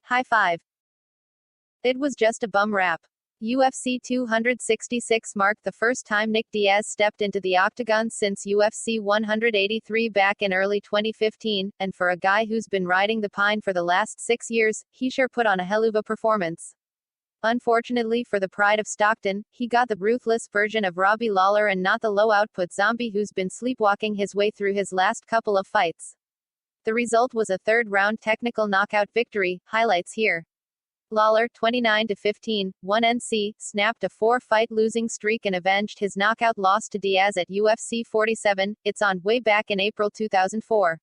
High five. It was just a bum rap. UFC 266 marked the first time Nick Diaz stepped into the octagon since UFC 183 back in early 2015, and for a guy who's been riding the pine for the last 6 years, he sure put on a helluva performance. Unfortunately for the pride of Stockton, he got the ruthless version of Robbie Lawler and not the low-output zombie who's been sleepwalking his way through his last couple of fights. The result was a third-round technical knockout victory, highlights here. Lawler, 29-15, 1-NC, snapped a 4-fight losing streak and avenged his knockout loss to Diaz at UFC 47, it's on, way back in April 2004.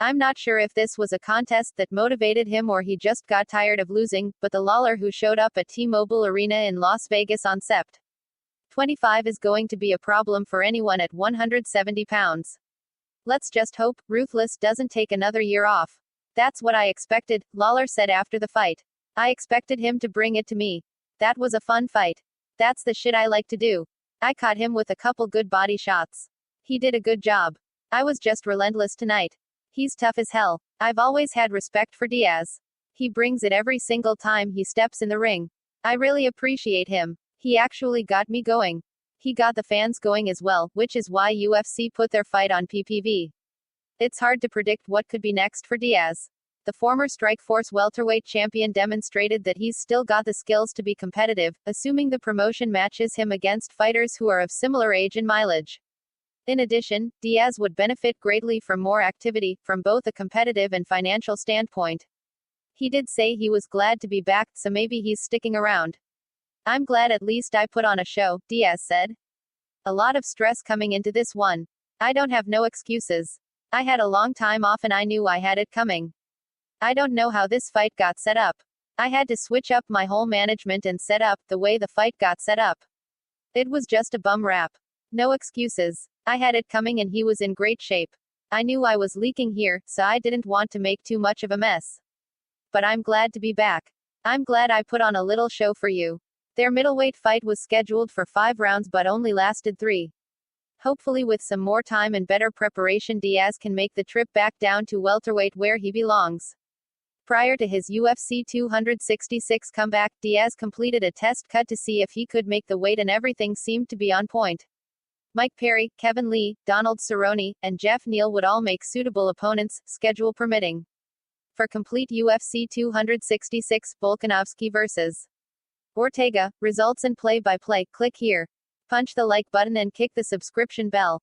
I'm not sure if this was a contest that motivated him or he just got tired of losing, but the Lawler who showed up at T-Mobile Arena in Las Vegas on Sept. 25 is going to be a problem for anyone at 170 pounds. Let's just hope Ruthless doesn't take another year off. That's what I expected, Lawler said after the fight. I expected him to bring it to me. That was a fun fight. That's the shit I like to do. I caught him with a couple good body shots. He did a good job. I was just relentless tonight. He's tough as hell. I've always had respect for Diaz. He brings it every single time he steps in the ring. I really appreciate him. He actually got me going. He got the fans going as well, which is why UFC put their fight on PPV. It's hard to predict what could be next for Diaz. The former Strikeforce welterweight champion demonstrated that he's still got the skills to be competitive, assuming the promotion matches him against fighters who are of similar age and mileage. In addition, Diaz would benefit greatly from more activity, from both a competitive and financial standpoint. He did say he was glad to be back, so maybe he's sticking around. I'm glad at least I put on a show, Diaz said. A lot of stress coming into this one. I don't have no excuses. I had a long time off and I knew I had it coming. I don't know how this fight got set up. I had to switch up my whole management and set up the way the fight got set up. It was just a bum rap. No excuses. I had it coming and he was in great shape. I knew I was leaking here, so I didn't want to make too much of a mess. But I'm glad to be back. I'm glad I put on a little show for you. Their middleweight fight was scheduled for 5 rounds but only lasted 3. Hopefully with some more time and better preparation Diaz can make the trip back down to welterweight where he belongs. Prior to his UFC 266 comeback, Diaz completed a test cut to see if he could make the weight and everything seemed to be on point. Mike Perry, Kevin Lee, Donald Cerrone, and Jeff Neal would all make suitable opponents, schedule permitting. For complete UFC 266, Volkanovski vs. Ortega, results and play-by-play, click here. Punch the like button and kick the subscription bell.